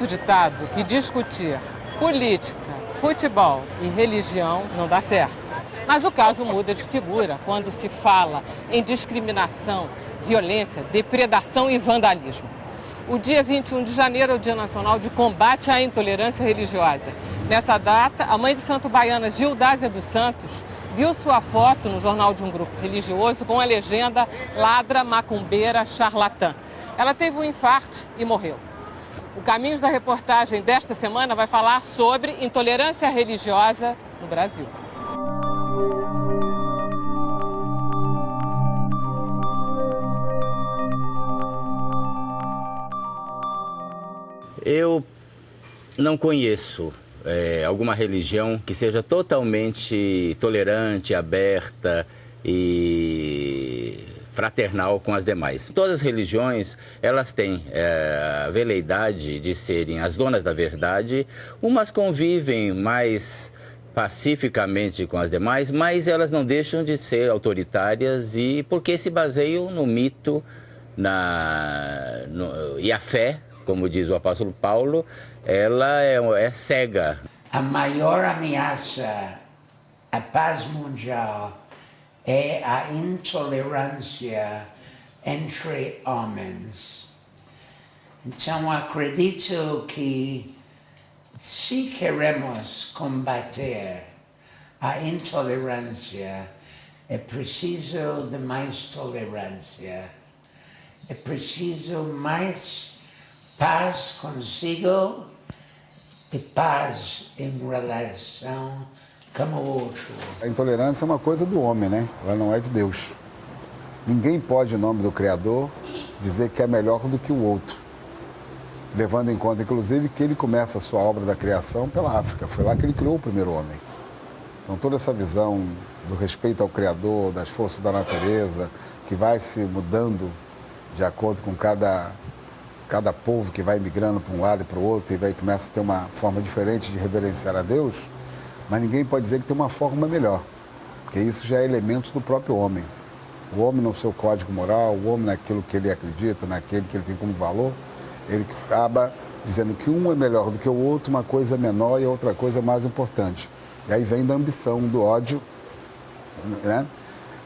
Diz o ditado que discutir política, futebol e religião não dá certo. Mas o caso muda de figura quando se fala em discriminação, violência, depredação e vandalismo. O dia 21 de janeiro é o Dia Nacional de Combate à Intolerância Religiosa. Nessa data, a mãe de santo baiana Gildásia dos Santos viu sua foto no jornal de um grupo religioso com a legenda "Ladra, macumbeira, charlatã". Ela teve um infarto e morreu. O Caminhos da Reportagem desta semana vai falar sobre intolerância religiosa no Brasil. Eu não conheço alguma religião que seja totalmente tolerante, aberta e fraternal com as demais. Todas as religiões, elas têm a veleidade de serem as donas da verdade. Umas convivem mais pacificamente com as demais, mas elas não deixam de ser autoritárias e porque se baseiam no mito e a fé, como diz o apóstolo Paulo, ela é cega. A maior ameaça à paz mundial é a intolerância entre homens. Então, acredito que se queremos combater a intolerância, é preciso de mais tolerância. É preciso mais paz consigo e paz em relação com o outro. A intolerância é uma coisa do homem, né? Ela não é de Deus. Ninguém pode, em nome do Criador, dizer que é melhor do que o outro. Levando em conta, inclusive, que ele começa a sua obra da criação pela África. Foi lá que ele criou o primeiro homem. Então, toda essa visão do respeito ao Criador, das forças da natureza, que vai se mudando de acordo com cada povo que vai migrando para um lado e para o outro e começa a ter uma forma diferente de reverenciar a Deus, mas ninguém pode dizer que tem uma forma melhor, porque isso já é elemento do próprio homem. O homem no seu código moral, o homem naquilo que ele acredita, naquele que ele tem como valor, ele acaba dizendo que um é melhor do que o outro, uma coisa é menor e a outra coisa é mais importante. E aí vem da ambição, do ódio, né?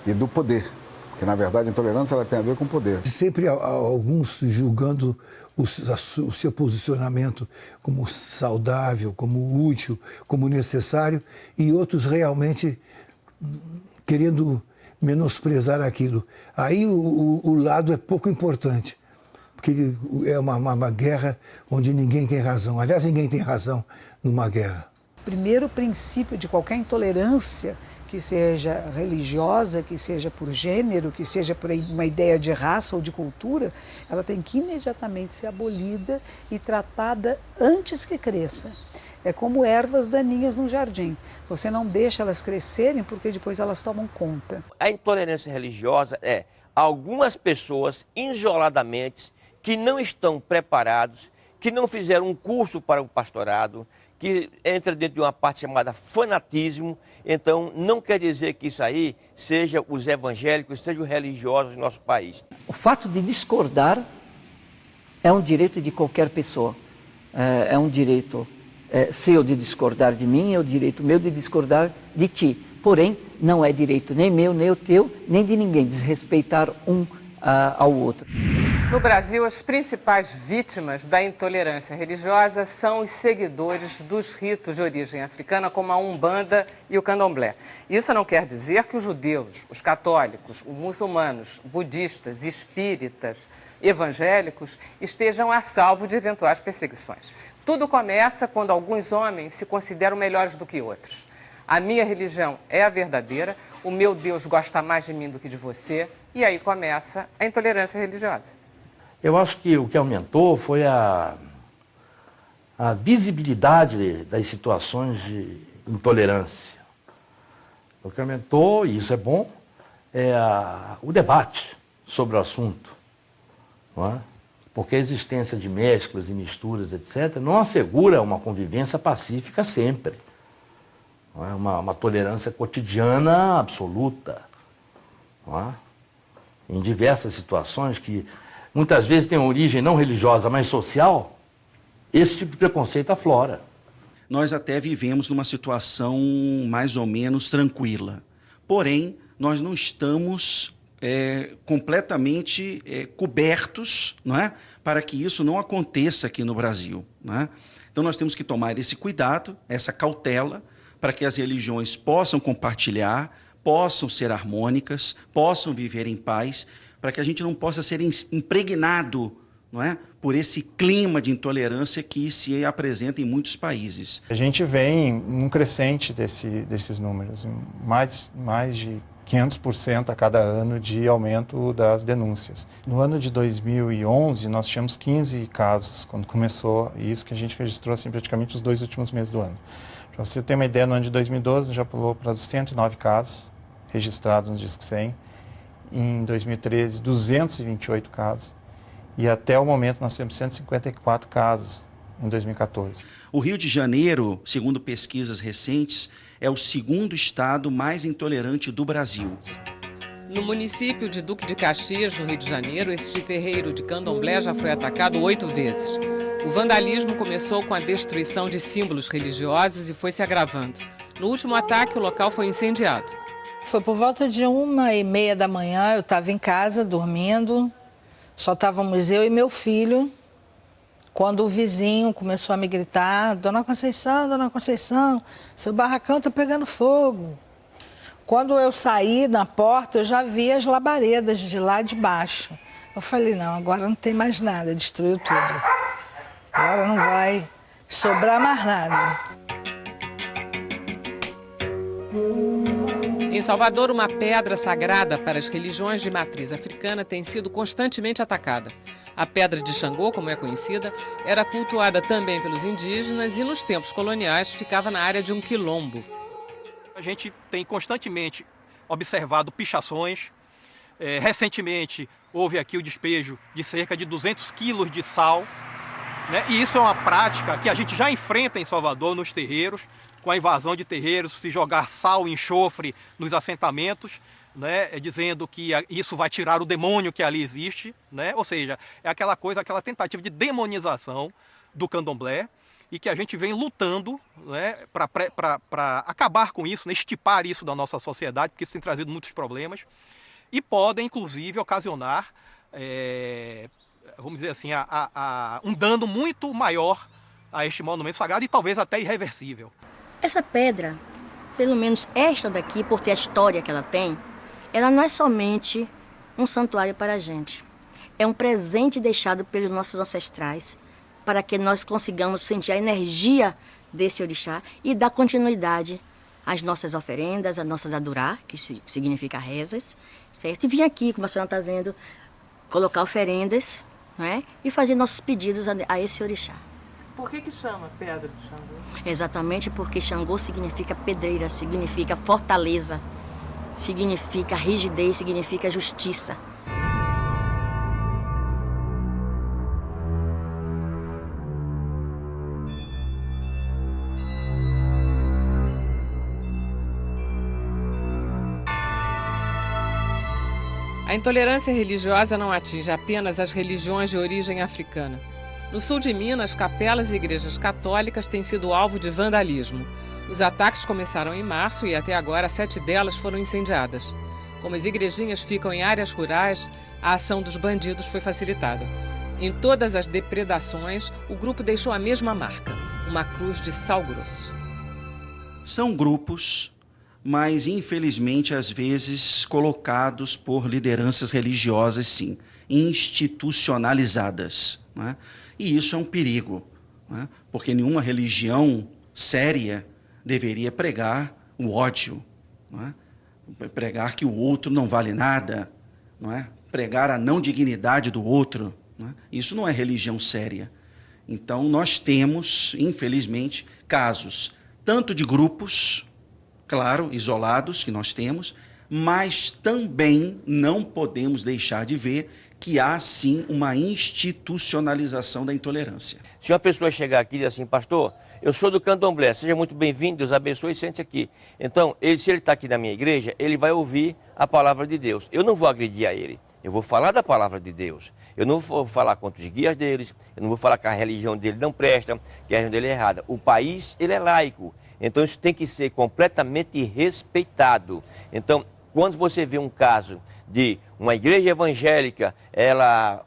E do poder. Porque, na verdade, a intolerância ela tem a ver com poder. Sempre há alguns julgando o seu posicionamento como saudável, como útil, como necessário, e outros realmente querendo menosprezar aquilo. Aí o lado é pouco importante, porque é uma guerra onde ninguém tem razão. Aliás, ninguém tem razão numa guerra. O primeiro princípio de qualquer intolerância, que seja religiosa, que seja por gênero, que seja por uma ideia de raça ou de cultura, ela tem que imediatamente ser abolida e tratada antes que cresça. É como ervas daninhas num jardim. Você não deixa elas crescerem porque depois elas tomam conta. A intolerância religiosa é algumas pessoas isoladamente que não estão preparados, que não fizeram um curso para o pastorado, que entra dentro de uma parte chamada fanatismo. Então, não quer dizer que isso aí seja os evangélicos, sejam os religiosos do nosso país. O fato de discordar é um direito de qualquer pessoa. É um direito seu de discordar de mim, é o direito meu de discordar de ti. Porém, não é direito nem meu, nem o teu, nem de ninguém, desrespeitar um ao outro. No Brasil, as principais vítimas da intolerância religiosa são os seguidores dos ritos de origem africana, como a Umbanda e o Candomblé. Isso não quer dizer que os judeus, os católicos, os muçulmanos, budistas, espíritas, evangélicos estejam a salvo de eventuais perseguições. Tudo começa quando alguns homens se consideram melhores do que outros. A minha religião é a verdadeira, o meu Deus gosta mais de mim do que de você, e aí começa a intolerância religiosa. Eu acho que o que aumentou foi a visibilidade das situações de intolerância. O que aumentou, e isso é bom, é o debate sobre o assunto. Não é? Porque a existência de mesclas e misturas, etc., não assegura uma convivência pacífica sempre. Não é? Uma tolerância cotidiana absoluta. Não é? Em diversas situações que muitas vezes têm origem não religiosa, mas social, esse tipo de preconceito aflora. Nós até vivemos numa situação mais ou menos tranquila. Porém, nós não estamos completamente cobertos, não é? Para que isso não aconteça aqui no Brasil. Não é? Então, nós temos que tomar esse cuidado, essa cautela, para que as religiões possam compartilhar, possam ser harmônicas, possam viver em paz, para que a gente não possa ser impregnado, não é, por esse clima de intolerância que se apresenta em muitos países. A gente vem num crescente desses números, mais de 500% a cada ano de aumento das denúncias. No ano de 2011, nós tínhamos 15 casos, quando começou isso, que a gente registrou assim, praticamente os 2 últimos meses do ano. Para você ter uma ideia, no ano de 2012 já pulou para 109 casos registrados no Disque 100. Em 2013, 228 casos. E até o momento nós temos 154 casos em 2014. O Rio de Janeiro, segundo pesquisas recentes, é o segundo estado mais intolerante do Brasil. No município de Duque de Caxias, no Rio de Janeiro, este terreiro de candomblé já foi atacado 8 vezes. O vandalismo começou com a destruição de símbolos religiosos e foi se agravando. No último ataque, o local foi incendiado. Foi por volta de 1h30 da manhã, eu estava em casa, dormindo, só estávamos eu e meu filho, quando o vizinho começou a me gritar: Dona Conceição, seu barracão está pegando fogo. Quando eu saí na porta, eu já vi as labaredas de lá de baixo. Eu falei: não, agora não tem mais nada, destruiu tudo. Agora não vai sobrar mais nada. Em Salvador, uma pedra sagrada para as religiões de matriz africana tem sido constantemente atacada. A Pedra de Xangô, como é conhecida, era cultuada também pelos indígenas e, nos tempos coloniais, ficava na área de um quilombo. A gente tem constantemente observado pichações. Recentemente, houve aqui o despejo de cerca de 200 quilos de sal. Né? E isso é uma prática que a gente já enfrenta em Salvador, nos terreiros, com a invasão de terreiros, se jogar sal e enxofre nos assentamentos, né? Dizendo que isso vai tirar o demônio que ali existe. Né? Ou seja, é aquela coisa, aquela tentativa de demonização do candomblé, e que a gente vem lutando, né, para acabar com isso, né, estipar isso da nossa sociedade, porque isso tem trazido muitos problemas, e podem, inclusive, ocasionar, vamos dizer assim, um dano muito maior a este monumento sagrado e talvez até irreversível. Essa pedra, pelo menos esta daqui, por ter a história que ela tem, ela não é somente um santuário para a gente. É um presente deixado pelos nossos ancestrais, para que nós consigamos sentir a energia desse orixá e dar continuidade às nossas oferendas, às nossas adurá, que significa rezas, certo? E vir aqui, como a senhora está vendo, colocar oferendas, né? E fazer nossos pedidos a esse orixá. Por que chama Pedra de Xangô? Exatamente porque Xangô significa pedreira, significa fortaleza, significa rigidez, significa justiça. A intolerância religiosa não atinge apenas as religiões de origem africana. No sul de Minas, capelas e igrejas católicas têm sido alvo de vandalismo. Os ataques começaram em março e até agora 7 delas foram incendiadas. Como as igrejinhas ficam em áreas rurais, a ação dos bandidos foi facilitada. Em todas as depredações, o grupo deixou a mesma marca, uma cruz de sal grosso. São grupos, mas infelizmente às vezes colocados por lideranças religiosas, sim, institucionalizadas, né? E isso é um perigo, né? Porque nenhuma religião séria deveria pregar o ódio, não é? Pregar que o outro não vale nada, não é? Pregar a não dignidade do outro, não é? Isso não é religião séria. Então nós temos, infelizmente, casos tanto de grupos, claro, isolados que nós temos, mas também não podemos deixar de ver que há, sim, uma institucionalização da intolerância. Se uma pessoa chegar aqui e dizer assim: pastor, eu sou do candomblé, seja muito bem-vindo, Deus abençoe e sente aqui. Então, se ele está aqui na minha igreja, ele vai ouvir a palavra de Deus. Eu não vou agredir a ele. Eu vou falar da palavra de Deus. Eu não vou falar contra os guias deles, eu não vou falar que a religião dele não presta, que a religião dele é errada. O país, ele é laico. Então isso tem que ser completamente respeitado. Então, quando você vê um caso de uma igreja evangélica, ela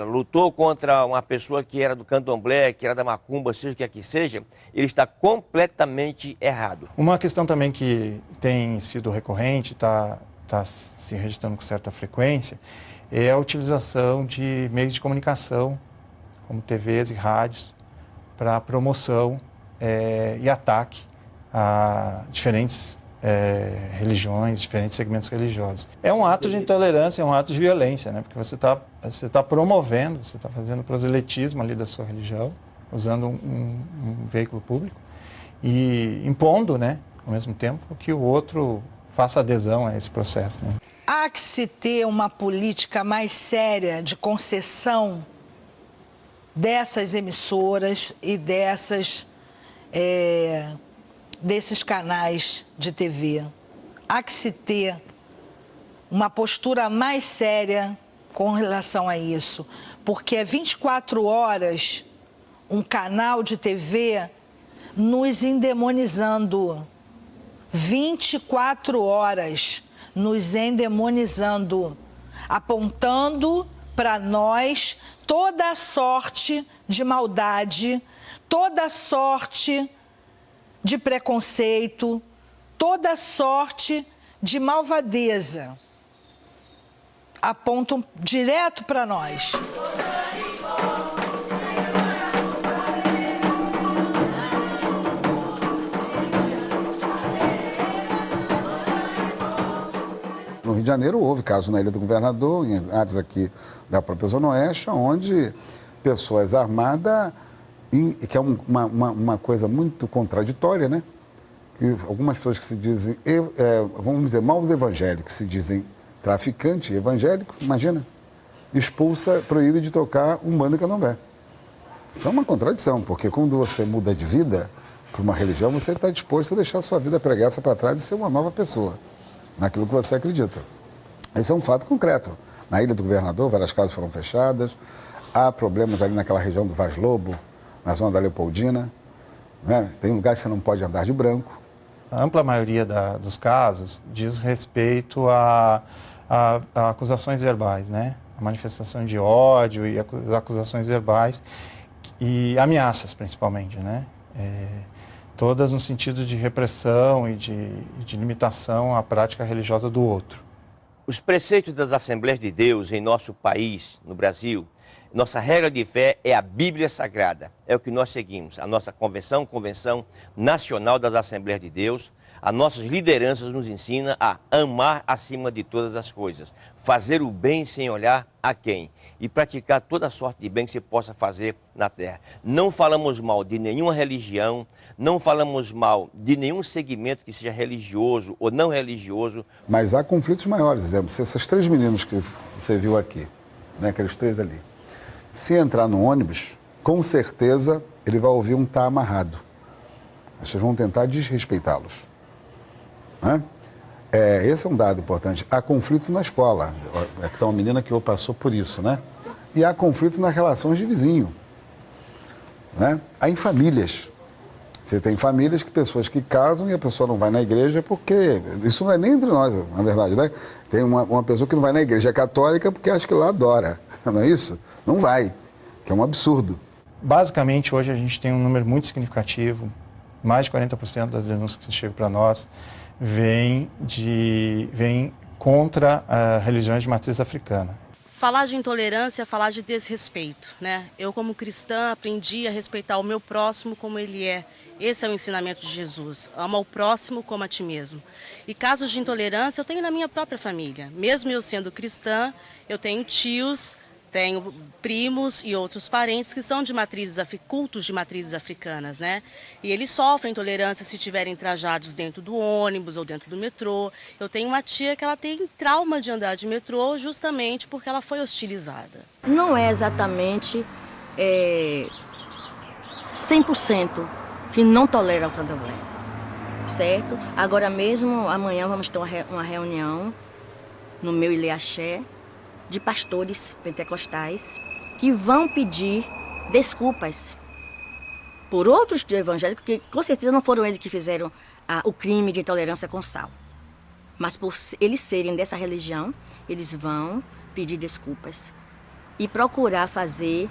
lutou contra uma pessoa que era do candomblé, que era da macumba, seja o que seja, ele está completamente errado. Uma questão também que tem sido recorrente, está se registrando com certa frequência, é a utilização de meios de comunicação, como TVs e rádios, para promoção e ataque a diferentes religiões, diferentes segmentos religiosos. É um ato de intolerância, é um ato de violência, né? Porque você tá promovendo, você está fazendo proselitismo ali da sua religião, usando um veículo público e impondo, né, ao mesmo tempo, que o outro faça adesão a esse processo, né? Há que se ter uma política mais séria de concessão dessas emissoras e desses canais de TV. Há que se ter uma postura mais séria com relação a isso, porque é 24 horas um canal de TV nos endemonizando. 24 horas nos endemonizando, apontando para nós toda a sorte de maldade, toda a sorte de preconceito, toda a sorte de malvadeza. Apontam direto para nós. No Rio de Janeiro houve casos na Ilha do Governador, em áreas aqui da própria Zona Oeste, onde pessoas armadas, que é uma coisa muito contraditória, né? Que algumas pessoas que se dizem, vamos dizer, maus evangélicos, se dizem traficante evangélico, imagina, expulsa, proíbe de tocar Umbanda e Candomblé. Isso é uma contradição, porque quando você muda de vida para uma religião, você está disposto a deixar a sua vida preguiça para trás e ser uma nova pessoa, naquilo que você acredita. Esse é um fato concreto. Na Ilha do Governador, várias casas foram fechadas, há problemas ali naquela região do Vaz Lobo, na zona da Leopoldina, né? Tem lugares que você não pode andar de branco. A ampla maioria dos casos diz respeito a acusações verbais, né? A manifestação de ódio e acusações verbais e ameaças, principalmente, né? Todas no sentido de repressão e de limitação à prática religiosa do outro. Os preceitos das Assembleias de Deus em nosso país, no Brasil, nossa regra de fé é a Bíblia Sagrada. É o que nós seguimos. A nossa Convenção Nacional das Assembleias de Deus, as nossas lideranças nos ensinam a amar acima de todas as coisas, fazer o bem sem olhar a quem e praticar toda sorte de bem que se possa fazer na terra. Não falamos mal de nenhuma religião, não falamos mal de nenhum segmento que seja religioso ou não religioso. Mas há conflitos maiores, exemplo, se esses 3 meninos que você viu aqui, né, aqueles 3 ali, se entrar no ônibus, com certeza ele vai ouvir um tá amarrado. Vocês vão tentar desrespeitá-los. Né? Esse é um dado importante. Há conflito na escola. Aqui está uma menina que passou por isso, né? E há conflito nas relações de vizinho. Né? Há em famílias. Você tem famílias que pessoas que casam e a pessoa não vai na igreja porque... Isso não é nem entre nós, na verdade, né? Tem uma pessoa que não vai na igreja católica porque acha que lá adora. Não é isso? Não vai, que é um absurdo. Basicamente, hoje a gente tem um número muito significativo, mais de 40% das denúncias que chegam para nós vêm contra religiões de matriz africana. Falar de intolerância é falar de desrespeito, né? Eu, como cristã, aprendi a respeitar o meu próximo como ele é. Esse é o ensinamento de Jesus. Ama o próximo como a ti mesmo. E casos de intolerância eu tenho na minha própria família. Mesmo eu sendo cristã, eu tenho tios, tenho primos e outros parentes que são de cultos de matrizes africanas, né? E eles sofrem intolerância se estiverem trajados dentro do ônibus ou dentro do metrô. Eu tenho uma tia que ela tem trauma de andar de metrô justamente porque ela foi hostilizada. Não é exatamente 100% que não tolera o candomblé, certo? Agora mesmo, amanhã vamos ter uma reunião no meu Ilê Axé, de pastores pentecostais que vão pedir desculpas por outros evangélicos que com certeza não foram eles que fizeram o crime de intolerância com sal. Mas por eles serem dessa religião, eles vão pedir desculpas e procurar fazer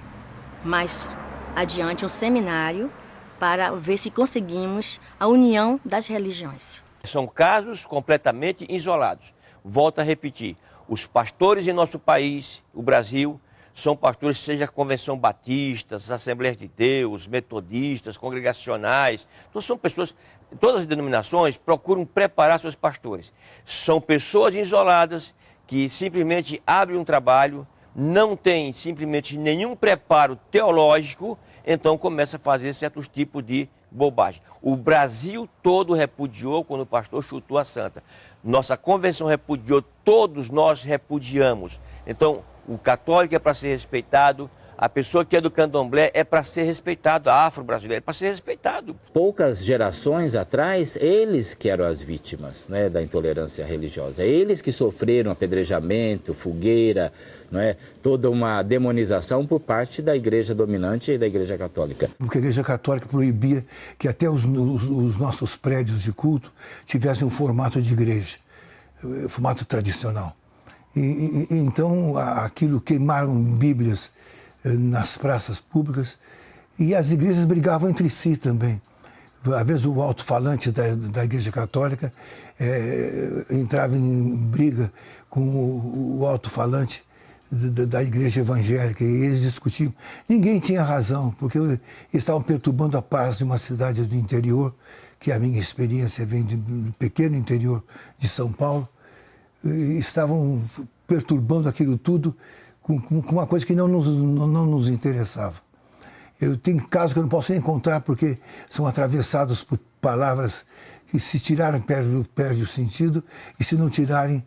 mais adiante um seminário para ver se conseguimos a união das religiões. São casos completamente isolados. Volto a repetir, os pastores em nosso país, o Brasil, são pastores, seja a Convenção Batista, as Assembleias de Deus, metodistas, congregacionais. Então são pessoas, todas as denominações procuram preparar seus pastores. São pessoas isoladas que simplesmente abrem um trabalho, não têm simplesmente nenhum preparo teológico, então começa a fazer certos tipos de bobagem. O Brasil todo repudiou quando o pastor chutou a santa. Nossa convenção repudiou, todos nós repudiamos. Então, o católico é para ser respeitado, a pessoa que é do candomblé é para ser respeitado, a afro-brasileira é para ser respeitado. Poucas gerações atrás, eles que eram as vítimas, né, da intolerância religiosa. Eles que sofreram apedrejamento, fogueira, não é, toda uma demonização por parte da igreja dominante e da igreja católica. Porque a igreja católica proibia que até os nossos prédios de culto tivessem um formato de igreja, formato tradicional. Então, aquilo, queimaram bíblias nas praças públicas e as igrejas brigavam entre si também. Às vezes o alto-falante da igreja católica entrava em briga com o alto-falante da igreja evangélica e eles discutiam. Ninguém tinha razão, porque eles estavam perturbando a paz de uma cidade do interior, que a minha experiência vem do pequeno interior de São Paulo, e estavam perturbando aquilo tudo com uma coisa que não nos interessava. Eu tenho casos que eu não posso nem contar porque são atravessados por palavras que, se tirarem, perde o sentido, e se não tirarem,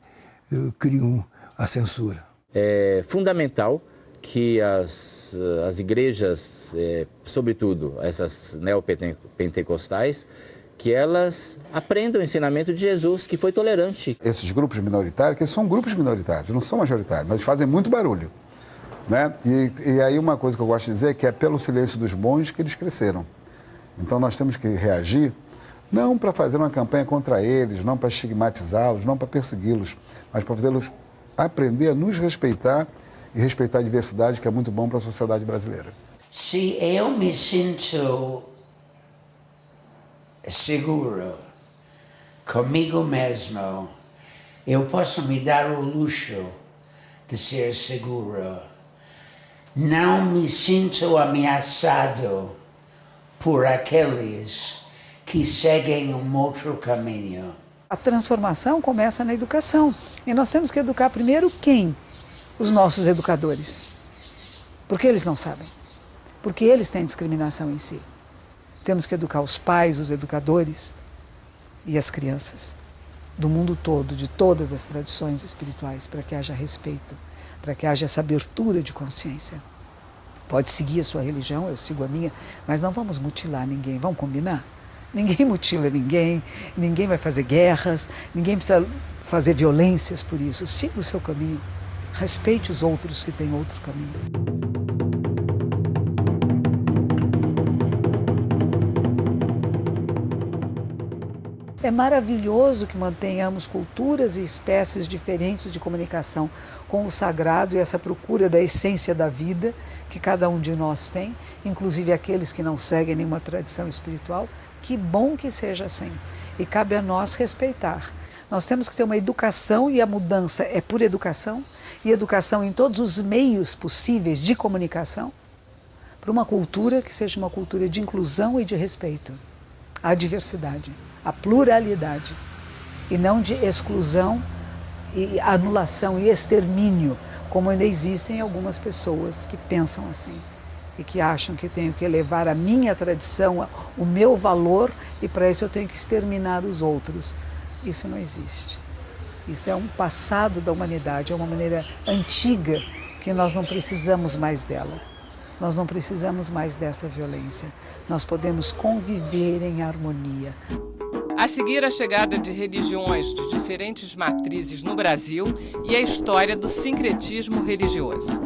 criam a censura. É fundamental que as igrejas, sobretudo essas neopentecostais, que elas aprendam o ensinamento de Jesus, que foi tolerante. Esses grupos minoritários, que são grupos minoritários, não são majoritários, mas fazem muito barulho. Né? E aí uma coisa que eu gosto de dizer é que é pelo silêncio dos bons que eles cresceram. Então nós temos que reagir, não para fazer uma campanha contra eles, não para estigmatizá-los, não para persegui-los, mas para fazê-los aprender a nos respeitar e respeitar a diversidade, que é muito bom para a sociedade brasileira. Se eu me sinto seguro comigo mesmo, eu posso me dar o luxo de ser seguro. Não me sinto ameaçado por aqueles que seguem um outro caminho. A transformação começa na educação. E nós temos que educar primeiro quem? Os nossos educadores. Porque eles não sabem. Porque eles têm discriminação em si. Temos que educar os pais, os educadores e as crianças do mundo todo, de todas as tradições espirituais, para que haja respeito, para que haja essa abertura de consciência. Pode seguir a sua religião, eu sigo a minha, mas não vamos mutilar ninguém, vamos combinar? Ninguém mutila ninguém, ninguém vai fazer guerras, ninguém precisa fazer violências por isso. Siga o seu caminho, respeite os outros que têm outro caminho. É maravilhoso que mantenhamos culturas e espécies diferentes de comunicação com o sagrado e essa procura da essência da vida que cada um de nós tem, inclusive aqueles que não seguem nenhuma tradição espiritual. Que bom que seja assim. E cabe a nós respeitar. Nós temos que ter uma educação, e a mudança é por educação, e educação em todos os meios possíveis de comunicação, para uma cultura que seja uma cultura de inclusão e de respeito à diversidade, à pluralidade, e não de exclusão e anulação e extermínio, como ainda existem algumas pessoas que pensam assim e que acham que tenho que elevar a minha tradição, o meu valor, e para isso eu tenho que exterminar os outros. Isso não existe. Isso é um passado da humanidade, é uma maneira antiga que nós não precisamos mais dela. Nós não precisamos mais dessa violência. Nós podemos conviver em harmonia. A seguir, a chegada de religiões de diferentes matrizes no Brasil e a história do sincretismo religioso.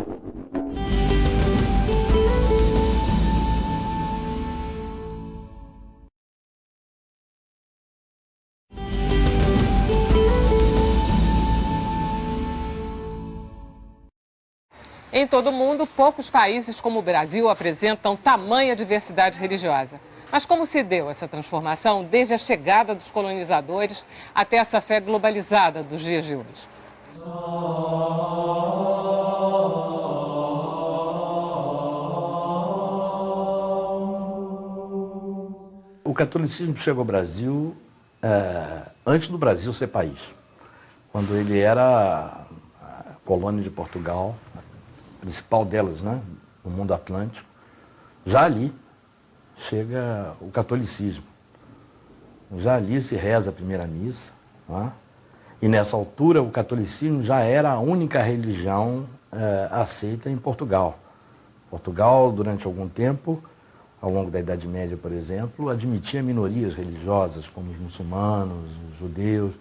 Em todo o mundo, poucos países como o Brasil apresentam tamanha diversidade religiosa. Mas como se deu essa transformação desde a chegada dos colonizadores até essa fé globalizada dos dias de hoje? O catolicismo chegou ao Brasil antes do Brasil ser país, quando ele era a colônia de Portugal, a principal delas, né, no mundo atlântico. Já ali chega o catolicismo. Já ali se reza a primeira missa, né? E nessa altura o catolicismo já era a única religião aceita em Portugal. Portugal, durante algum tempo, ao longo da Idade Média, por exemplo, admitia minorias religiosas, como os muçulmanos, os judeus,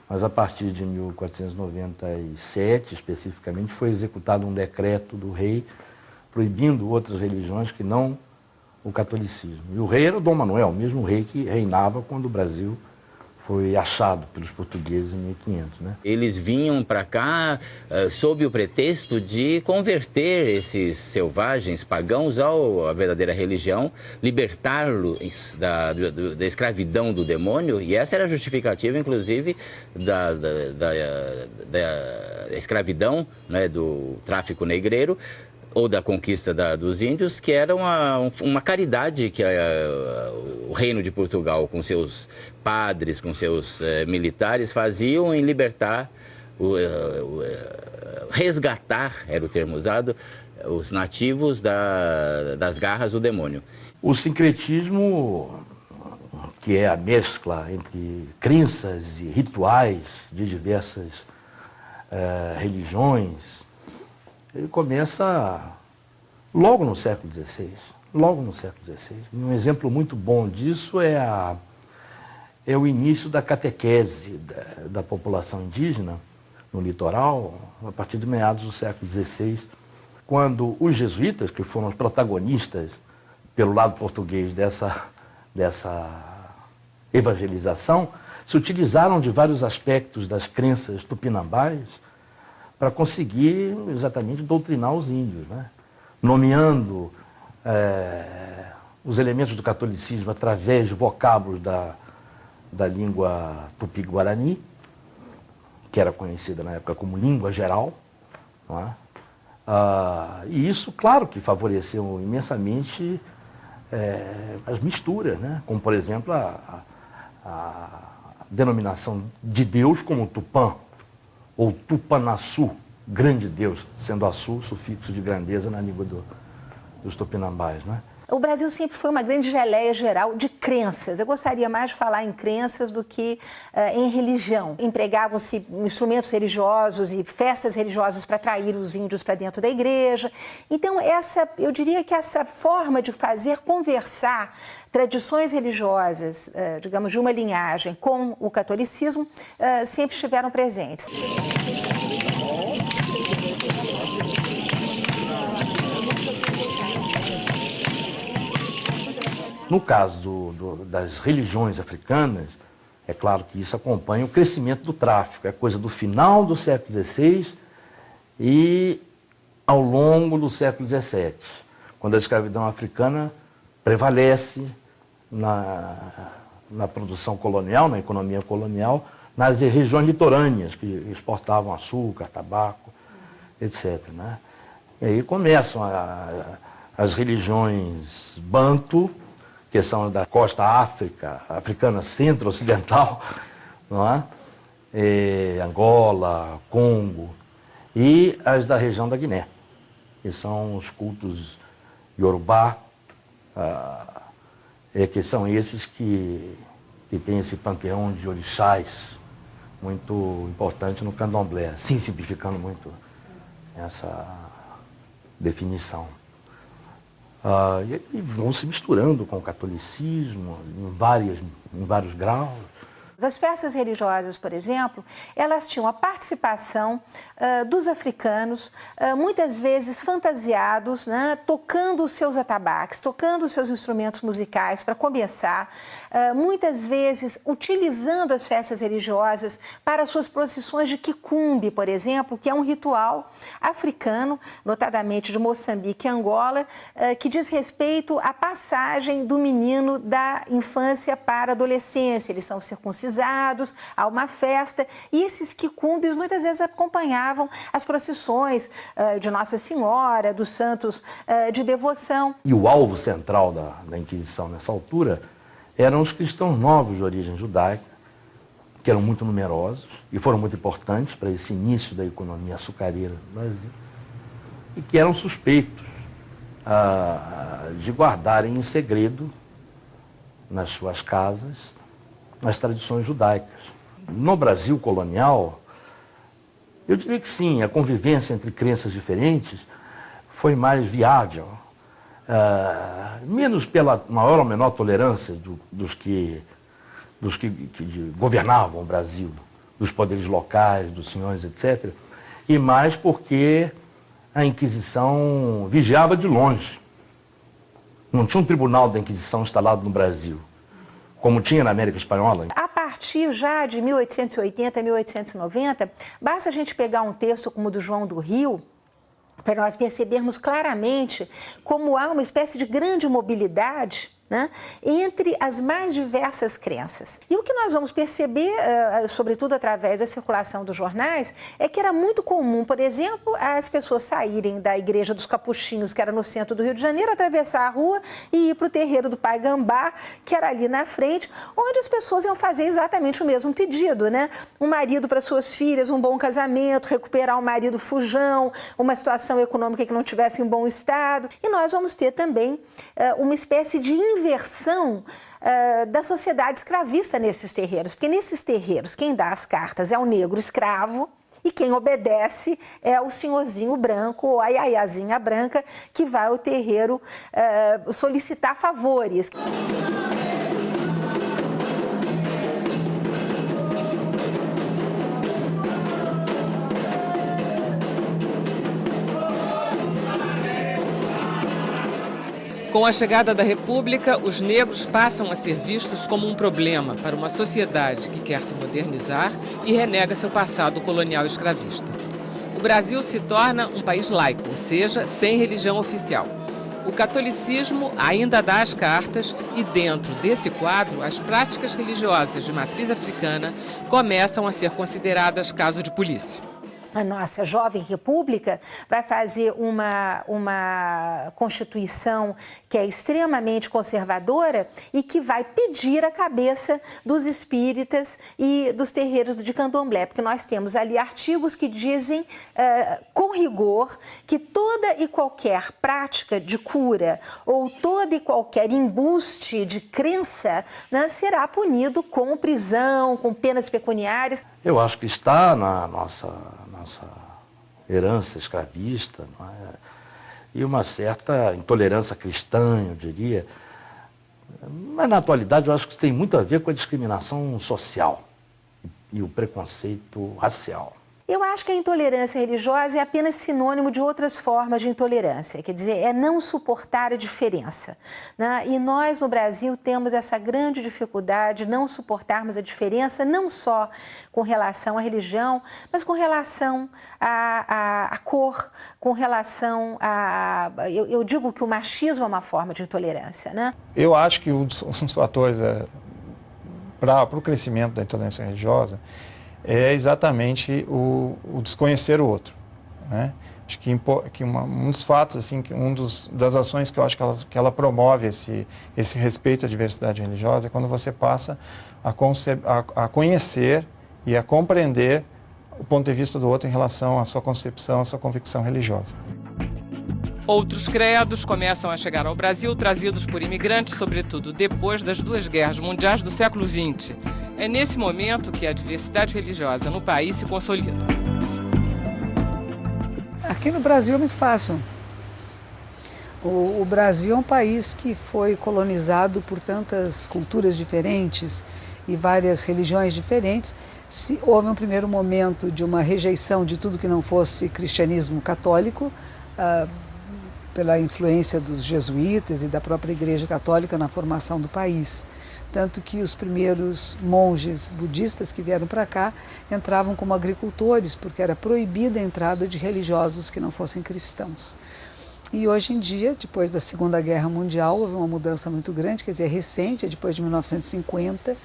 mas a partir de 1497, especificamente, foi executado um decreto do rei proibindo outras religiões que não o catolicismo. E o rei era o Dom Manuel, o mesmo rei que reinava quando o Brasil foi achado pelos portugueses em 1500, né? Eles vinham para cá sob o pretexto de converter esses selvagens pagãos à verdadeira religião, libertá-los da escravidão do demônio, e essa era a justificativa, inclusive, da escravidão, né, do tráfico negreiro, ou da conquista dos índios, que era uma caridade que o reino de Portugal, com seus padres, com seus militares, faziam em libertar, resgatar, era o termo usado, os nativos das garras do demônio. O sincretismo, que é a mescla entre crenças e rituais de diversas religiões, ele começa logo no século XVI. Logo no século XVI. Um exemplo muito bom disso é o início da catequese da população indígena no litoral, a partir de meados do século XVI, quando os jesuítas, que foram os protagonistas pelo lado português dessa evangelização, se utilizaram de vários aspectos das crenças tupinambás para conseguir exatamente doutrinar os índios, né? Nomeando os elementos do catolicismo através de vocábulos da língua tupi-guarani, que era conhecida na época como língua geral, não é? E isso, claro, que favoreceu imensamente as misturas, né? Como, por exemplo, a denominação de Deus como Tupã, ou Tupanaçu, grande Deus, sendo Açu sufixo de grandeza na língua dos tupinambás, né? O Brasil sempre foi uma grande geleia geral de crenças. Eu gostaria mais de falar em crenças do que em religião. Empregavam-se instrumentos religiosos e festas religiosas para atrair os índios para dentro da igreja. Então, eu diria que essa forma de fazer conversar tradições religiosas, digamos, de uma linhagem com o catolicismo, sempre estiveram presentes. No caso das religiões africanas, é claro que isso acompanha o crescimento do tráfico. É coisa do final do século XVI e ao longo do século XVII, quando a escravidão africana prevalece na produção colonial, na economia colonial, nas regiões litorâneas, que exportavam açúcar, tabaco, etc., né? E aí começam as religiões banto, que são da costa africana centro-ocidental, não é? Angola, Congo, e as da região da Guiné, que são os cultos Yorubá, que são esses que têm esse panteão de orixás muito importante no candomblé, sim, simplificando muito essa definição. E vão se misturando com o catolicismo em vários graus. As festas religiosas, por exemplo, elas tinham a participação dos africanos, muitas vezes fantasiados, né, tocando os seus atabaques, tocando os seus instrumentos musicais para começar, muitas vezes utilizando as festas religiosas para suas procissões de quikumbe, por exemplo, que é um ritual africano, notadamente de Moçambique e Angola, que diz respeito à passagem do menino da infância para a adolescência. Eles são circuncidados, há uma festa, e esses quicumbes muitas vezes acompanhavam as procissões de Nossa Senhora, dos santos de devoção. E o alvo central da Inquisição nessa altura eram os cristãos novos de origem judaica, que eram muito numerosos e foram muito importantes para esse início da economia açucareira no Brasil, e que eram suspeitos de guardarem em segredo nas suas casas as tradições judaicas. No Brasil colonial, eu diria que sim, a convivência entre crenças diferentes foi mais viável, menos pela maior ou menor tolerância dos que governavam o Brasil, dos poderes locais, dos senhores, etc., e mais porque a Inquisição vigiava de longe. Não tinha um tribunal da Inquisição instalado no Brasil, como tinha na América Espanhola. A partir já de 1880, 1890, basta a gente pegar um texto como o do João do Rio, para nós percebermos claramente como há uma espécie de grande mobilidade, né, entre as mais diversas crenças. E o que nós vamos perceber, sobretudo através da circulação dos jornais, é que era muito comum, por exemplo, as pessoas saírem da Igreja dos Capuchinhos, que era no centro do Rio de Janeiro, atravessar a rua e ir para o terreiro do Pai Gambá, que era ali na frente, onde as pessoas iam fazer exatamente o mesmo pedido, né? Um marido para suas filhas, um bom casamento, recuperar um marido fujão, uma situação econômica que não tivesse em bom estado. E nós vamos ter também uma espécie de inversão da sociedade escravista nesses terreiros, porque nesses terreiros quem dá as cartas é o negro escravo e quem obedece é o senhorzinho branco ou a iaiazinha branca que vai ao terreiro solicitar favores. Com a chegada da República, os negros passam a ser vistos como um problema para uma sociedade que quer se modernizar e renega seu passado colonial escravista. O Brasil se torna um país laico, ou seja, sem religião oficial. O catolicismo ainda dá as cartas e, dentro desse quadro, as práticas religiosas de matriz africana começam a ser consideradas caso de polícia. A nossa jovem república vai fazer uma constituição que é extremamente conservadora e que vai pedir a cabeça dos espíritas e dos terreiros de candomblé, porque nós temos ali artigos que dizem com rigor que toda e qualquer prática de cura ou toda e qualquer embuste de crença, né, será punido com prisão, com penas pecuniárias. Eu acho que está na nossa herança escravista, não é? E uma certa intolerância cristã, eu diria. Mas, na atualidade, eu acho que isso tem muito a ver com a discriminação social e o preconceito racial. Eu acho que a intolerância religiosa é apenas sinônimo de outras formas de intolerância, quer dizer, é não suportar a diferença, né? E nós, no Brasil, temos essa grande dificuldade de não suportarmos a diferença, não só com relação à religião, mas com relação à cor, com relação a... Eu digo que o machismo é uma forma de intolerância, né? Eu acho que um dos fatores para o crescimento da intolerância religiosa é exatamente o desconhecer o outro, né? Acho que um dos fatos, assim, das ações que eu acho que ela promove esse respeito à diversidade religiosa é quando você passa a conhecer e a compreender o ponto de vista do outro em relação à sua concepção, à sua convicção religiosa. Outros credos começam a chegar ao Brasil, trazidos por imigrantes, sobretudo depois das 2 guerras mundiais do século XX. É nesse momento que a diversidade religiosa no país se consolida. Aqui no Brasil é muito fácil. O Brasil é um país que foi colonizado por tantas culturas diferentes e várias religiões diferentes. Houve um primeiro momento de uma rejeição de tudo que não fosse cristianismo católico, pela influência dos jesuítas e da própria Igreja Católica na formação do país. Tanto que os primeiros monges budistas que vieram para cá entravam como agricultores, porque era proibida a entrada de religiosos que não fossem cristãos. E hoje em dia, depois da Segunda Guerra Mundial, houve uma mudança muito grande, quer dizer, recente, depois de 1950,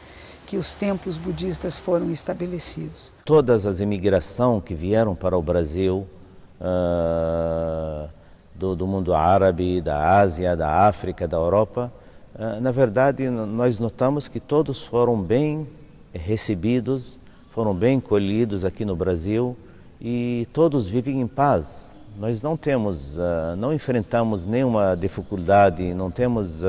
que os templos budistas foram estabelecidos. Todas as imigrações que vieram para o Brasil, do mundo árabe, da Ásia, da África, da Europa, na verdade, nós notamos que todos foram bem recebidos, foram bem colhidos aqui no Brasil e todos vivem em paz. Nós não enfrentamos nenhuma dificuldade, não temos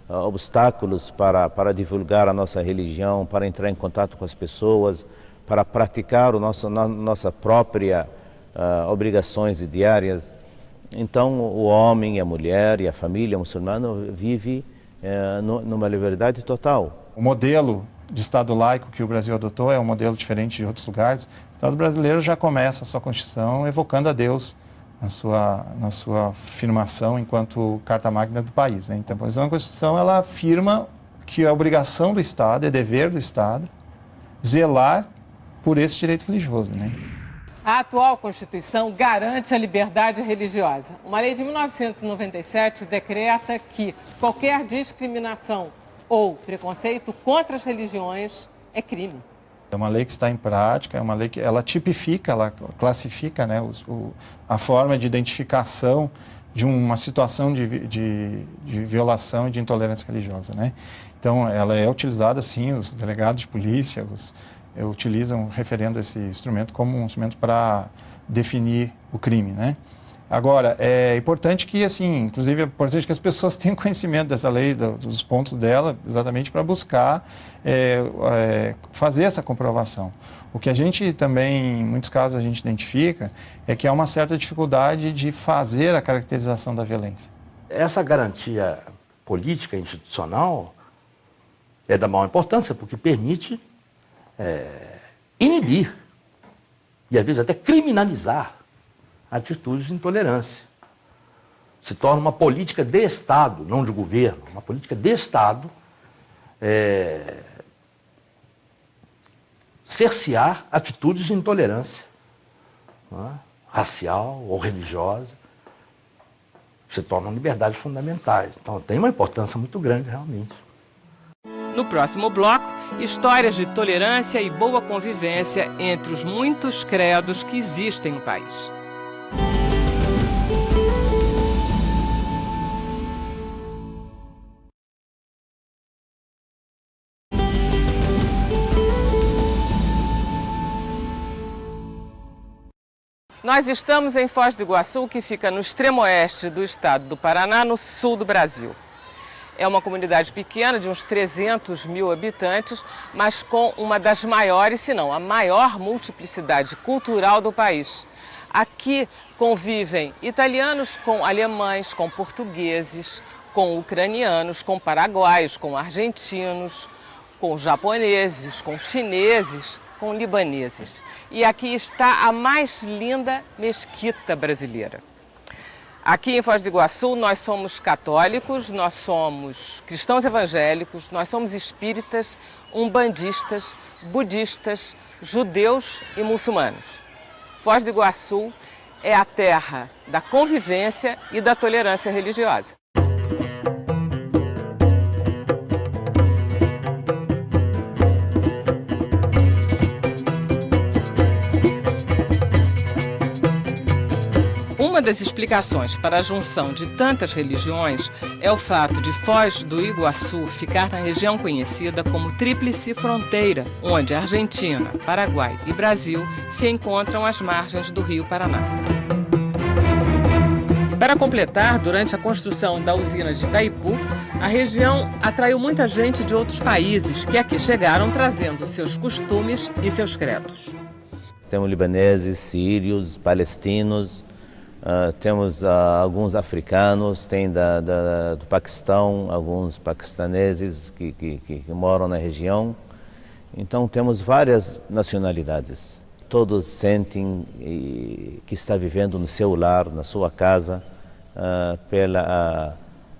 obstáculos para divulgar a nossa religião, para entrar em contato com as pessoas, para praticar nossa própria obrigações diárias. Então, o homem, a mulher e a família muçulmana vivem numa liberdade total. O modelo de Estado laico que o Brasil adotou é um modelo diferente de outros lugares. O Estado brasileiro já começa a sua Constituição evocando a Deus na sua afirmação enquanto Carta Magna do país, né? Então, a Constituição ela afirma que é obrigação do Estado, é dever do Estado, zelar por esse direito religioso, né? A atual Constituição garante a liberdade religiosa. Uma lei de 1997 decreta que qualquer discriminação ou preconceito contra as religiões é crime. É uma lei que está em prática, é uma lei que ela tipifica, ela classifica, né, a forma de identificação de uma situação de violação e de intolerância religiosa, né? Então, ela é utilizada, sim, os delegados de polícia utilizam, referendo esse instrumento como um instrumento para definir o crime, né? Agora, é importante que, assim, inclusive é importante que as pessoas tenham conhecimento dessa lei, dos pontos dela, exatamente para buscar fazer essa comprovação. O que a gente também, em muitos casos, a gente identifica é que há uma certa dificuldade de fazer a caracterização da violência. Essa garantia política institucional é da maior importância, porque permite inibir e, às vezes, até criminalizar atitudes de intolerância. Se torna uma política de Estado, não de governo, uma política de Estado, cercear atitudes de intolerância, não é? Racial ou religiosa, se tornam liberdades fundamentais. Então tem uma importância muito grande realmente. No próximo bloco, histórias de tolerância e boa convivência entre os muitos credos que existem no país. Nós estamos em Foz do Iguaçu, que fica no extremo oeste do estado do Paraná, no sul do Brasil. É uma comunidade pequena, de uns 300 mil habitantes, mas com uma das maiores, se não a maior multiplicidade cultural do país. Aqui convivem italianos com alemães, com portugueses, com ucranianos, com paraguaios, com argentinos, com japoneses, com chineses, com libaneses. E aqui está a mais linda mesquita brasileira. Aqui em Foz do Iguaçu nós somos católicos, nós somos cristãos evangélicos, nós somos espíritas, umbandistas, budistas, judeus e muçulmanos. Foz do Iguaçu é a terra da convivência e da tolerância religiosa. Uma das explicações para a junção de tantas religiões é o fato de Foz do Iguaçu ficar na região conhecida como Tríplice Fronteira, onde Argentina, Paraguai e Brasil se encontram às margens do Rio Paraná. E para completar, durante a construção da usina de Itaipu, a região atraiu muita gente de outros países que aqui chegaram trazendo seus costumes e seus credos. Temos libaneses, sírios, palestinos, temos alguns africanos, tem do Paquistão, alguns paquistaneses que moram na região. Então temos várias nacionalidades. Todos sentem que está vivendo no seu lar, na sua casa, pela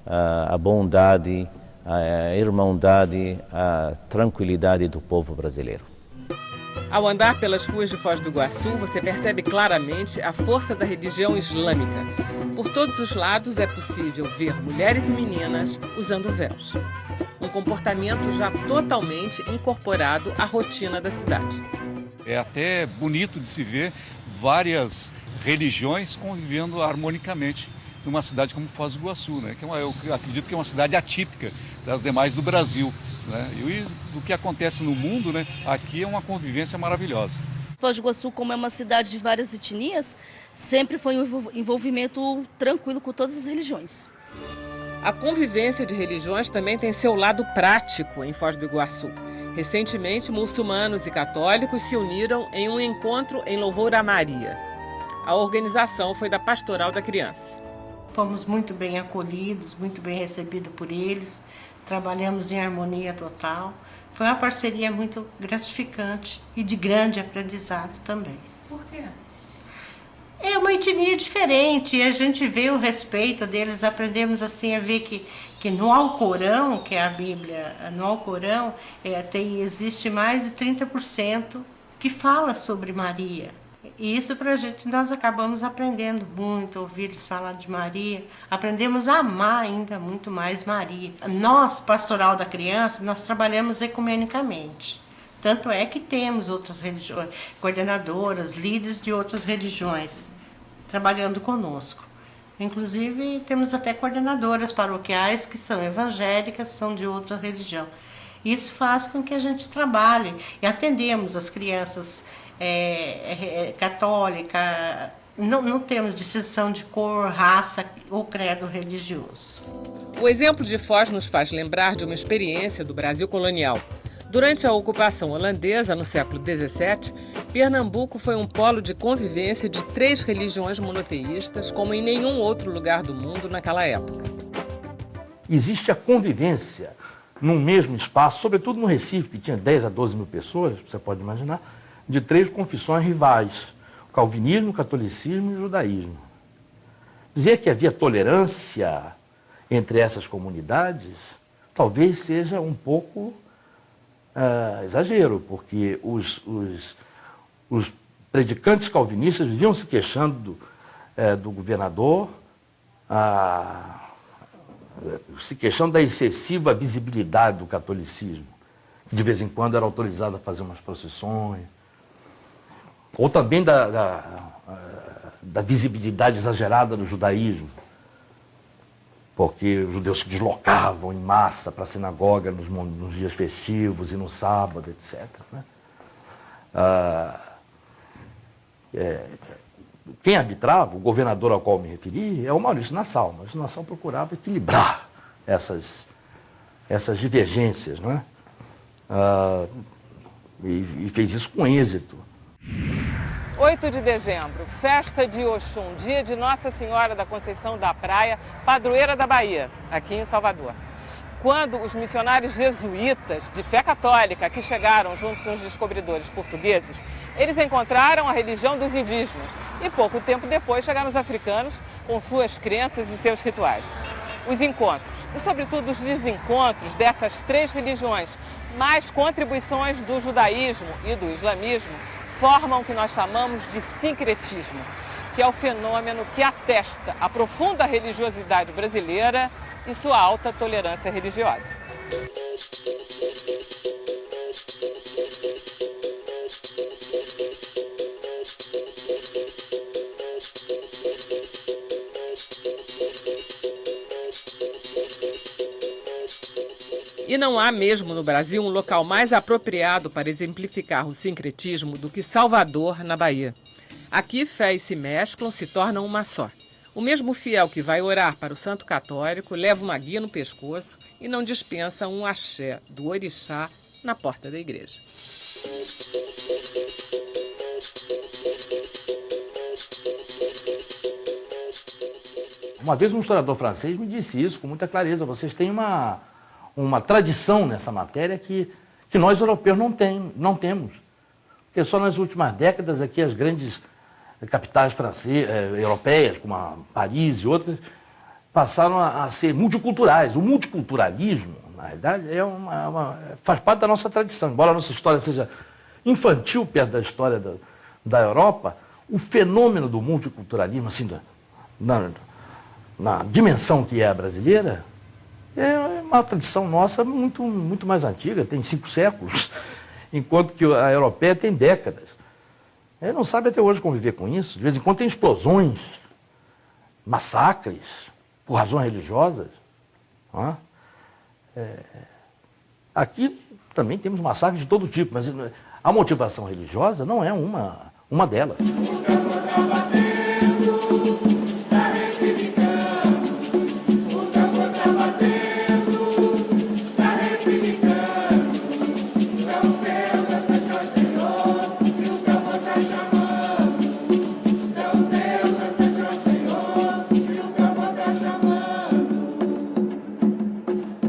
a bondade, a irmandade, a tranquilidade do povo brasileiro. Ao andar pelas ruas de Foz do Iguaçu, você percebe claramente a força da religião islâmica. Por todos os lados é possível ver mulheres e meninas usando véus. Um comportamento já totalmente incorporado à rotina da cidade. É até bonito de se ver várias religiões convivendo harmonicamente numa cidade como Foz do Iguaçu, né? Eu acredito que é uma cidade atípica das demais do Brasil, né? E do que acontece no mundo, né? Aqui é uma convivência maravilhosa. Foz do Iguaçu, como é uma cidade de várias etnias, sempre foi um envolvimento tranquilo com todas as religiões. A convivência de religiões também tem seu lado prático em Foz do Iguaçu. Recentemente, muçulmanos e católicos se uniram em um encontro em louvor a Maria. A organização foi da Pastoral da Criança. Fomos muito bem acolhidos, muito bem recebidos por eles, trabalhamos em harmonia total. Foi uma parceria muito gratificante e de grande aprendizado também. Por quê? É uma etnia diferente e a gente vê o respeito deles, aprendemos assim a ver que no Alcorão, que é a Bíblia, no Alcorão existe mais de 30% que fala sobre Maria. E isso pra gente, nós acabamos aprendendo muito, ouvir eles falar de Maria, aprendemos a amar ainda muito mais Maria. Nós, Pastoral da Criança, nós trabalhamos ecumenicamente. Tanto é que temos outras religiões, coordenadoras, líderes de outras religiões trabalhando conosco. Inclusive, temos até coordenadoras paroquiais que são evangélicas, são de outra religião. Isso faz com que a gente trabalhe e atendemos as crianças católica, não temos distinção de cor, raça ou credo religioso. O exemplo de Foz nos faz lembrar de uma experiência do Brasil colonial. Durante a ocupação holandesa, no século XVII, Pernambuco foi um polo de convivência de 3 religiões monoteístas, como em nenhum outro lugar do mundo naquela época. Existe a convivência num mesmo espaço, sobretudo no Recife, que tinha 10 a 12 mil pessoas, você pode imaginar, de 3 confissões rivais, o calvinismo, o catolicismo e o judaísmo. Dizer que havia tolerância entre essas comunidades talvez seja um pouco exagero, porque os predicantes calvinistas viviam se queixando do governador, se queixando da excessiva visibilidade do catolicismo, que de vez em quando era autorizado a fazer umas procissões, ou também da visibilidade exagerada do judaísmo, porque os judeus se deslocavam em massa para a sinagoga nos dias festivos e no sábado, etc. Né? Quem arbitrava, o governador ao qual me referi, é o Maurício Nassau. O Maurício Nassau procurava equilibrar essas divergências, não é? E fez isso com êxito. 8 de dezembro, festa de Oxum, dia de Nossa Senhora da Conceição da Praia, padroeira da Bahia, aqui em Salvador. Quando os missionários jesuítas de fé católica que chegaram junto com os descobridores portugueses, eles encontraram a religião dos indígenas e pouco tempo depois chegaram os africanos com suas crenças e seus rituais. Os encontros e, sobretudo, os desencontros dessas 3 religiões, mais contribuições do judaísmo e do islamismo, formam o que nós chamamos de sincretismo, que é o fenômeno que atesta a profunda religiosidade brasileira e sua alta tolerância religiosa. E não há mesmo no Brasil um local mais apropriado para exemplificar o sincretismo do que Salvador, na Bahia. Aqui fés se mesclam, se tornam uma só. O mesmo fiel que vai orar para o santo católico leva uma guia no pescoço e não dispensa um axé do orixá na porta da igreja. Uma vez um historiador francês me disse isso com muita clareza. Vocês têm uma tradição nessa matéria que nós europeus não temos. Porque só nas últimas décadas aqui as grandes capitais europeias, como a Paris e outras, passaram a ser multiculturais. O multiculturalismo, na realidade, faz parte da nossa tradição. Embora a nossa história seja infantil perto da história da Europa, o fenômeno do multiculturalismo, assim, na dimensão que é a brasileira, é uma tradição nossa muito, muito mais antiga, tem 5 séculos, enquanto que a europeia tem décadas. Ele não sabe até hoje conviver com isso. De vez em quando tem explosões, massacres, por razões religiosas. Não é? Aqui também temos massacres de todo tipo, mas a motivação religiosa não é uma delas.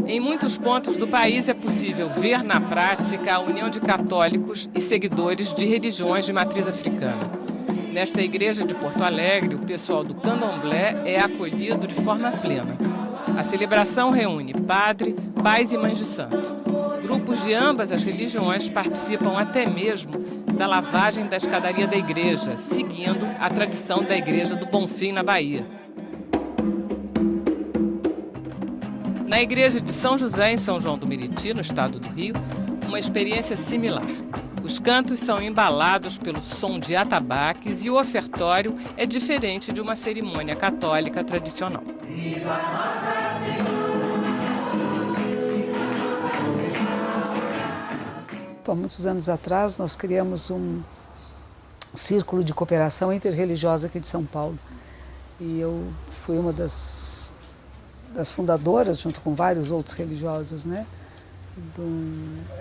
Em muitos pontos do país é possível ver na prática a união de católicos e seguidores de religiões de matriz africana. Nesta igreja de Porto Alegre, o pessoal do candomblé é acolhido de forma plena. A celebração reúne padre, pais e mães de santo. Grupos de ambas as religiões participam até mesmo da lavagem da escadaria da igreja, seguindo a tradição da Igreja do Bonfim, na Bahia. Na igreja de São José, em São João do Meriti, no estado do Rio, uma experiência similar. Os cantos são embalados pelo som de atabaques e o ofertório é diferente de uma cerimônia católica tradicional. Há muitos anos atrás, nós criamos um círculo de cooperação interreligiosa aqui de São Paulo. E eu fui uma das fundadoras, junto com vários outros religiosos, né?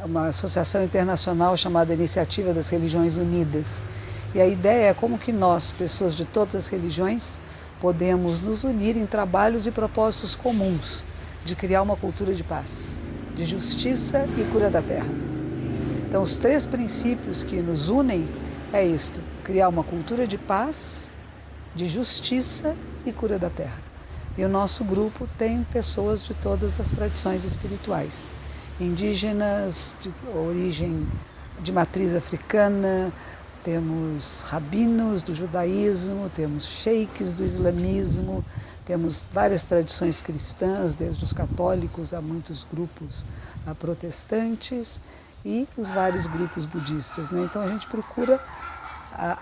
É uma associação internacional chamada Iniciativa das Religiões Unidas. E a ideia é como que nós, pessoas de todas as religiões, podemos nos unir em trabalhos e propósitos comuns de criar uma cultura de paz, de justiça e cura da terra. Então, os 3 princípios que nos unem é isto: criar uma cultura de paz, de justiça e cura da terra. E o nosso grupo tem pessoas de todas as tradições espirituais. Indígenas, de origem de matriz africana, temos rabinos do judaísmo, temos sheiks do islamismo, temos várias tradições cristãs, desde os católicos a muitos grupos protestantes e os vários grupos budistas, né? Então a gente procura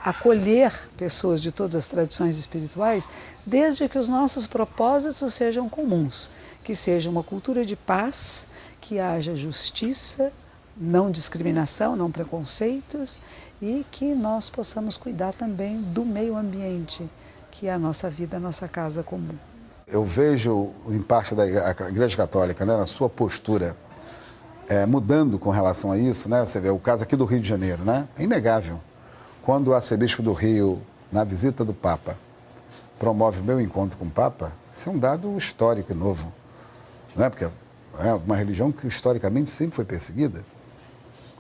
acolher pessoas de todas as tradições espirituais, desde que os nossos propósitos sejam comuns, que seja uma cultura de paz, que haja justiça, não discriminação, não preconceitos, e que nós possamos cuidar também do meio ambiente, que é a nossa vida, a nossa casa comum. Eu vejo, em parte da Igreja Católica, né, na sua postura, mudando com relação a isso, né? Você vê o caso aqui do Rio de Janeiro, né? É inegável. Quando o arcebispo do Rio, na visita do Papa, promove o meu encontro com o Papa, isso é um dado histórico e novo. Não é? Porque é uma religião que historicamente sempre foi perseguida.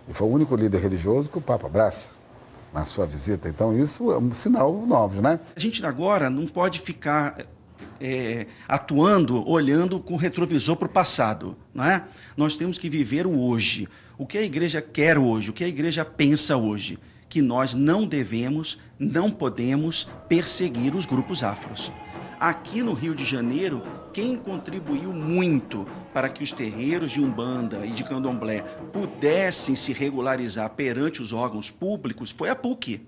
E foi o único líder religioso que o Papa abraça na sua visita. Então isso é um sinal novo, né? A gente agora não pode ficar atuando, olhando com retrovisor para o passado, não é? Nós temos que viver o hoje. O que a igreja quer hoje, o que a igreja pensa hoje. Que nós não devemos, não podemos perseguir os grupos afros. Aqui no Rio de Janeiro, quem contribuiu muito para que os terreiros de Umbanda e de Candomblé pudessem se regularizar perante os órgãos públicos foi a PUC.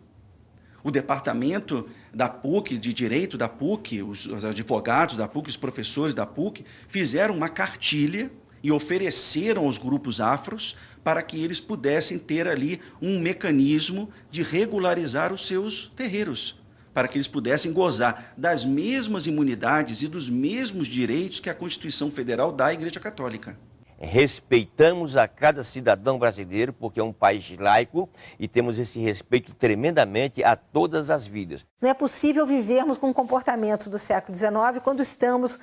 O departamento da PUC, de Direito da PUC, os advogados da PUC, os professores da PUC, fizeram uma cartilha e ofereceram aos grupos afros para que eles pudessem ter ali um mecanismo de regularizar os seus terreiros, para que eles pudessem gozar das mesmas imunidades e dos mesmos direitos que a Constituição Federal dá à Igreja Católica. respeitamos a cada cidadão brasileiro, porque é um país laico, e temos esse respeito tremendamente a todas as vidas. Não é possível vivermos com comportamentos do século XIX quando estamos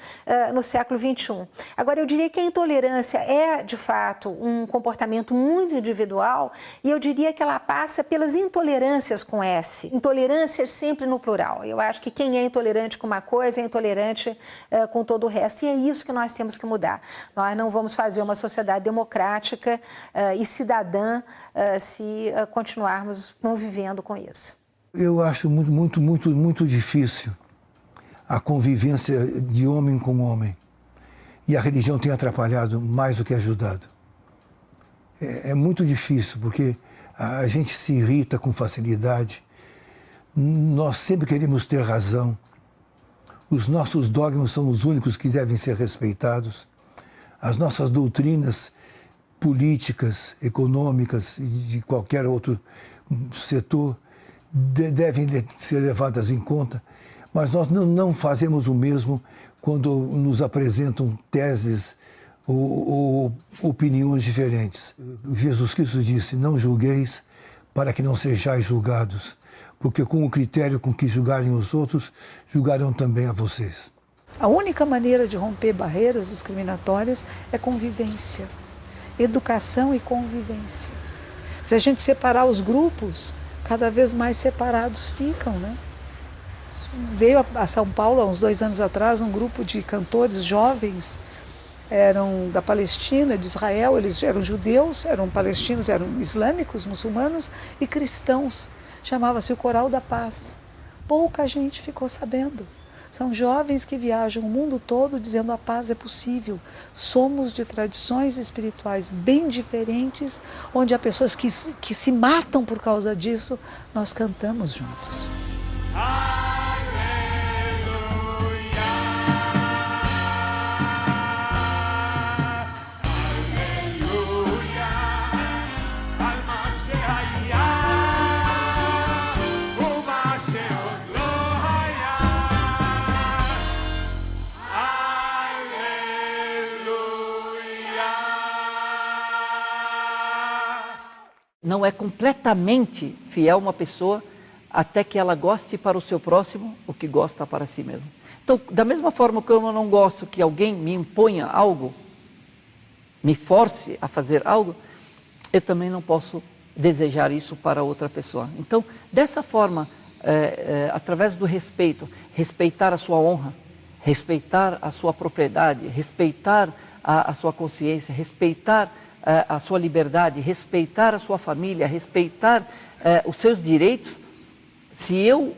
no século XXI. Agora, eu diria que a intolerância é, de fato, um comportamento muito individual, e eu diria que ela passa pelas intolerâncias com S. Intolerâncias sempre no plural. Eu acho que quem é intolerante com uma coisa é intolerante com todo o resto. E é isso que nós temos que mudar. Nós não vamos fazer uma sociedade democrática e cidadã se continuarmos convivendo com isso. Eu acho muito difícil a convivência de homem com homem. E a religião tem atrapalhado mais do que ajudado. É muito difícil, porque a gente se irrita com facilidade. Nós sempre queremos ter razão. Os nossos dogmas são os únicos que devem ser respeitados. As nossas doutrinas políticas, econômicas e de qualquer outro setor devem ser levadas em conta, mas nós não fazemos o mesmo quando nos apresentam teses ou opiniões diferentes. Jesus Cristo disse: não julgueis para que não sejais julgados, porque com o critério com que julgarem os outros, julgarão também a vocês. A única maneira de romper barreiras discriminatórias é convivência, educação e convivência. Se a gente separar os grupos, cada vez mais separados ficam, né? Veio a São Paulo, há uns 2 anos atrás, um grupo de cantores jovens, eram da Palestina, de Israel, eles eram judeus, eram palestinos, eram islâmicos, muçulmanos e cristãos. Chamava-se o Coral da Paz. Pouca gente ficou sabendo. São jovens que viajam o mundo todo dizendo a paz é possível. Somos de tradições espirituais bem diferentes, onde há pessoas que se matam por causa disso. Nós cantamos juntos. Não é completamente fiel uma pessoa até que ela goste para o seu próximo o que gosta para si mesmo. Então, da mesma forma que eu não gosto que alguém me imponha algo, me force a fazer algo, eu também não posso desejar isso para outra pessoa. Então, dessa forma, através do respeito, respeitar a sua honra, respeitar a sua propriedade, respeitar a sua consciência, respeitar a sua liberdade, respeitar a sua família, respeitar os seus direitos, se eu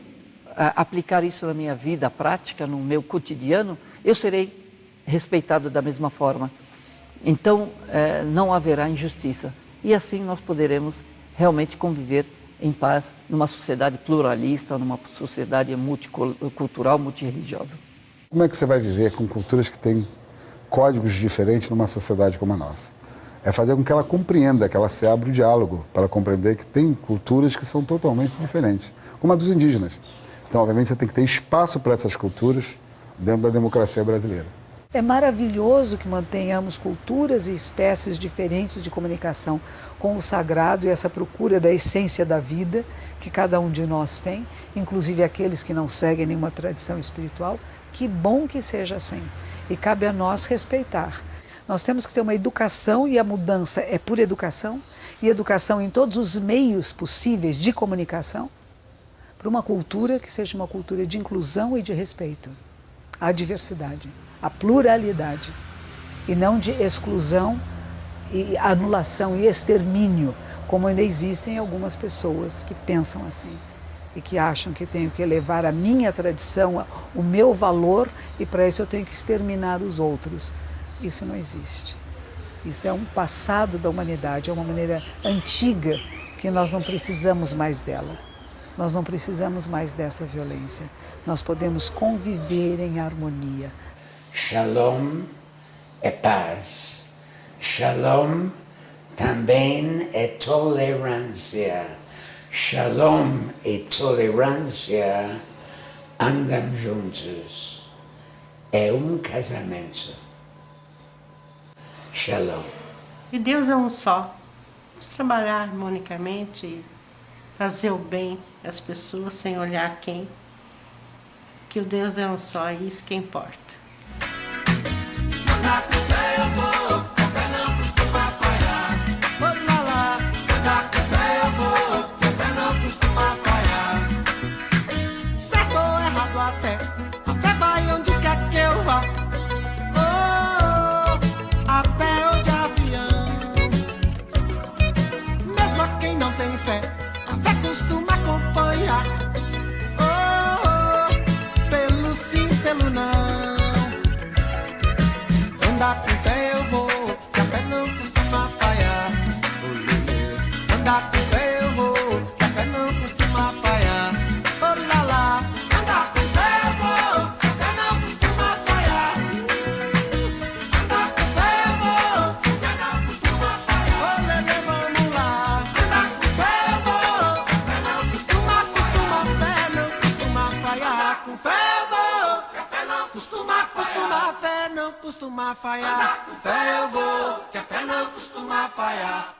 aplicar isso na minha vida prática, no meu cotidiano, eu serei respeitado da mesma forma. Então, não haverá injustiça. E assim nós poderemos realmente conviver em paz numa sociedade pluralista, numa sociedade multicultural, multirreligiosa. Como é que você vai viver com culturas que têm códigos diferentes numa sociedade como a nossa? É fazer com que ela compreenda, que ela se abra o diálogo para compreender que tem culturas que são totalmente diferentes, como a dos indígenas. Então, obviamente, você tem que ter espaço para essas culturas dentro da democracia brasileira. É maravilhoso que mantenhamos culturas e espécies diferentes de comunicação com o sagrado e essa procura da essência da vida que cada um de nós tem, inclusive aqueles que não seguem nenhuma tradição espiritual. Que bom que seja assim. E cabe a nós respeitar. Nós temos que ter uma educação, e a mudança é por educação, e educação em todos os meios possíveis de comunicação, para uma cultura que seja uma cultura de inclusão e de respeito à diversidade, à pluralidade, e não de exclusão, e anulação e extermínio, como ainda existem algumas pessoas que pensam assim, e que acham que tenho que elevar a minha tradição, o meu valor, e para isso eu tenho que exterminar os outros. Isso não existe. Isso é um passado da humanidade, é uma maneira antiga que nós não precisamos mais dela. Nós não precisamos mais dessa violência. Nós podemos conviver em harmonia. Shalom é paz. Shalom também é tolerância. Shalom e tolerância andam juntos. É um casamento. Shalom. E Deus é um só. Vamos trabalhar harmonicamente e fazer o bem às pessoas sem olhar quem. Que o Deus é um só e isso que importa. Certo ou errado até, a fé vai onde quer que eu vá. A pé ou de avião. Mesmo a quem não tem fé, a fé costuma acompanhar. Pelo sim, pelo não. Andar com fé eu vou, que a fé não costuma falhar. Andar com fé eu vou, que a fé não costuma falhar. Oh lá lá. Andar com fé eu vou, que a fé não costuma falhar. Andar com fé eu vou, que a fé não costuma falhar. Oh lelê, vamos lá. Andar com fé eu vou, que a fé não costuma falhar. Com fé eu vou, que a fé não costuma falhar. A fé não costuma falhar. Com fé eu vou, que a fé não costuma falhar.